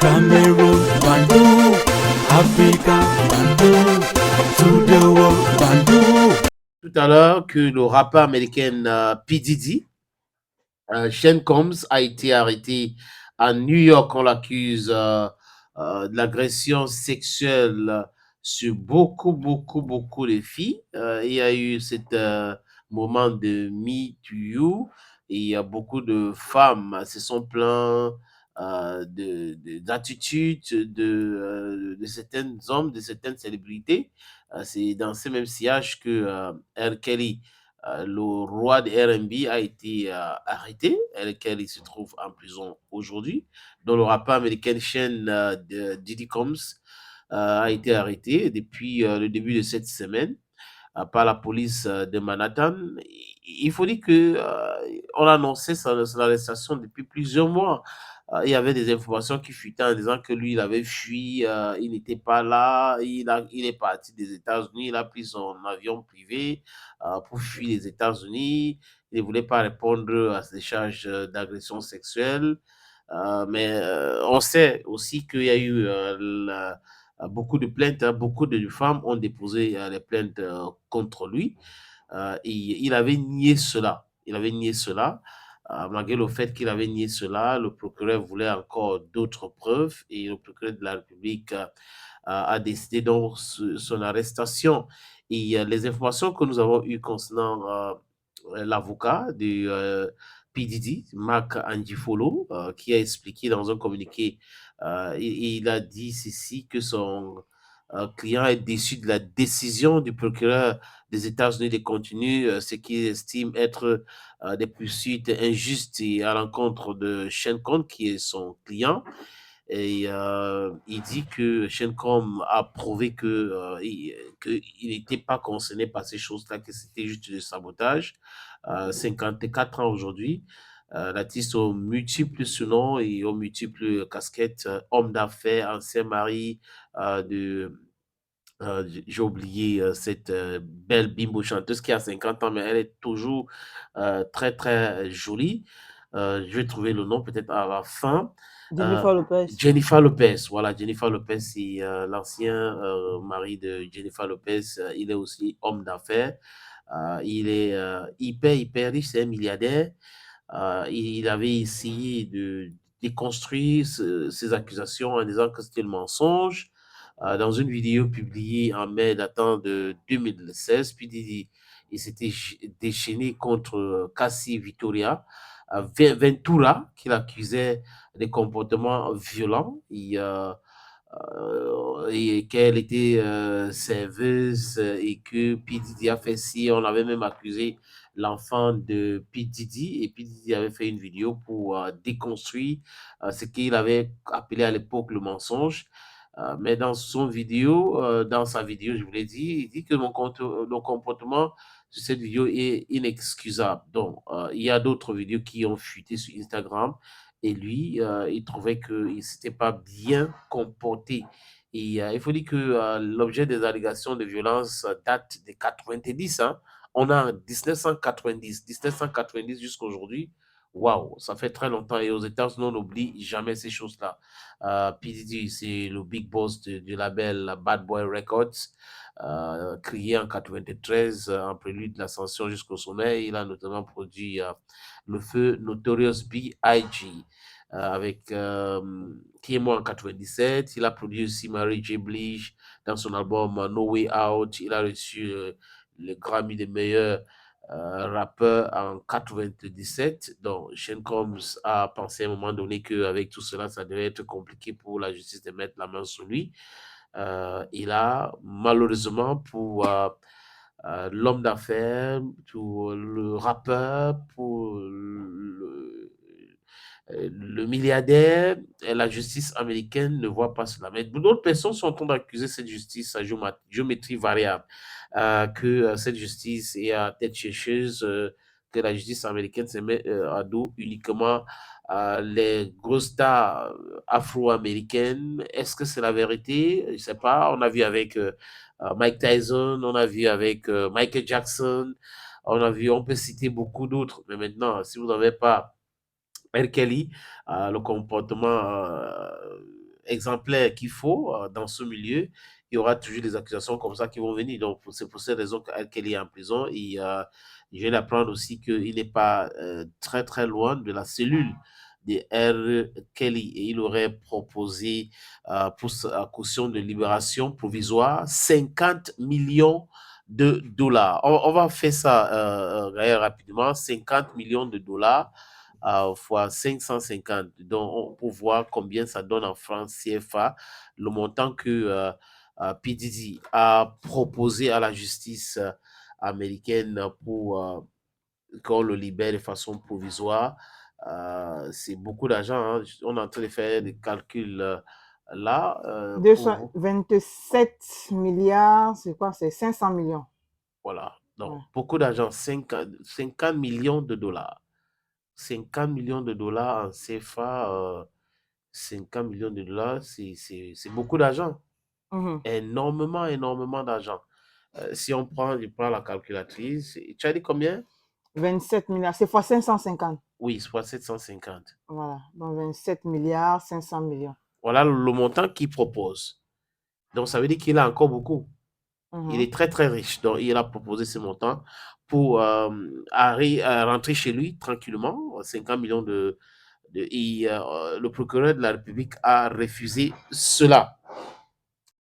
Cameroon, Bandung, Africa, Bandung, to the world, Bandung. Tout à l'heure que le rappeur américain P. Diddy, Sean Combs, a été arrêté à New York. On l'accuse de l'agression sexuelle sur beaucoup de filles. Il y a eu ce moment de Me to You et il y a beaucoup de femmes se sont plaintes d'attitudes de certains hommes, de certaines célébrités. C'est dans ce même sillage que R. Kelly, le roi de R&B, a été arrêté, lequel il se trouve en prison aujourd'hui. Dont le rappeur américain Shane Diddy Combs a été arrêté depuis le début de cette semaine par la police de Manhattan. Il faut dire que on annonçait son arrestation depuis plusieurs mois. Il y avait des informations qui fuitaient en disant que lui, il avait fui, il n'était pas là, il est parti des États-Unis, il a pris son avion privé pour fuir les États-Unis. Il ne voulait pas répondre à ces charges d'agression sexuelle. Mais on sait aussi qu'il y a eu beaucoup de plaintes, hein, beaucoup de femmes ont déposé des plaintes contre lui. Et il avait nié cela. Il avait nié cela. Malgré le fait qu'il avait nié cela, le procureur voulait encore d'autres preuves et le procureur de la République a décidé donc son arrestation. Et les informations que nous avons eues concernant l'avocat de P. Diddy, Mark Angifolo, qui a expliqué dans un communiqué, il a dit ceci, que son client est déçu de la décision du procureur des États-Unis de continuer ce qu'il estime être des poursuites injustes et à l'encontre de Sean Combs, qui est son client. Et il dit que Shencom a prouvé qu'il n'était pas concerné par ces choses-là, que c'était juste du sabotage. 54 ans aujourd'hui. L'artiste aux multiples surnoms et aux multiples casquettes, homme d'affaires, ancien mari de j'ai oublié cette belle bimbo chanteuse qui a 50 ans, mais elle est toujours très jolie. Je vais trouver le nom peut-être à la fin. Euh, Jennifer Lopez. Jennifer Lopez, voilà, Jennifer Lopez, c'est l'ancien mari de Jennifer Lopez. Il est aussi homme d'affaires. Il est hyper riche, c'est un milliardaire. Il avait essayé de déconstruire ces accusations en disant que c'était le mensonge. Dans une vidéo publiée en mai datant de 2016, puis il s'était déchaîné contre Cassie Vittoria Ventura, qu'il accusait de comportements violents et qu'elle était serveuse et que P. Diddy a fait si. On avait même accusé l'enfant de P. Diddy et P. Diddy avait fait une vidéo pour déconstruire ce qu'il avait appelé à l'époque le mensonge. Mais dans sa vidéo, je vous l'ai dit, il dit que mon comportement sur cette vidéo est inexcusable. Donc, il y a d'autres vidéos qui ont fuité sur Instagram et lui, il trouvait qu'il ne s'était pas bien comporté. Et il faut dire que l'objet des allégations de violence date des 90. Hein. On a 1990 jusqu'à aujourd'hui. Waouh, ça fait très longtemps. Et aux États-Unis, on n'oublie jamais ces choses-là. P. Diddy, c'est le big boss du label Bad Boy Records, créé en 93 en prélude de l'ascension jusqu'au sommet. Il a notamment produit le feu Notorious B.I.G. Avec qui est mort en 97. Il a produit aussi Mary J. Blige dans son album No Way Out. Il a reçu le Grammy des meilleurs rappeurs en 97. Donc, Shane Combs a pensé à un moment donné qu'avec tout cela, ça devait être compliqué pour la justice de mettre la main sur lui. Il a malheureusement pour l'homme d'affaires, pour le rappeur, pour le milliardaire, la justice américaine ne voit pas cela. Mais d'autres personnes sont en train d'accuser cette justice à géométrie variable, que cette justice est à tête chercheuse, que la justice américaine se met à dos uniquement les grosses stars afro-américaines. Est-ce que c'est la vérité? Je ne sais pas. On a vu avec Mike Tyson, on a vu avec Michael Jackson, on peut citer beaucoup d'autres. Mais maintenant, si vous n'avez pas R. Kelly, le comportement exemplaire qu'il faut dans ce milieu, il y aura toujours des accusations comme ça qui vont venir. Donc, c'est pour cette raison qu'elle est en prison. Et je viens d'apprendre aussi qu'il n'est pas très, très loin de la cellule de R. Kelly. Et il aurait proposé pour sa caution de libération provisoire 50 millions de dollars. On va faire ça rapidement. 50 millions de dollars fois 550. Donc, pour voir combien ça donne en francs CFA, le montant que P. Diddy a proposé à la justice américaine pour qu'on le libère de façon provisoire. C'est beaucoup d'argent. Hein. On est en train de faire des calculs là pour... 227 milliards, c'est quoi? C'est 500 millions. Voilà. Donc, Ouais. beaucoup d'argent. 50 millions de dollars. 50 millions de dollars en CFA, 50 millions de dollars, c'est beaucoup d'argent. Énormément, énormément d'argent. Si je prends la calculatrice, tu as dit combien? 27 milliards, c'est fois 550. Oui, c'est fois 750. Voilà, donc 27 milliards, 500 millions. Voilà le montant qu'il propose. Donc, ça veut dire qu'il a encore beaucoup. Il est très, très riche. Donc, il a proposé ce montant pour rentrer chez lui tranquillement, 50 millions et le procureur de la République a refusé cela.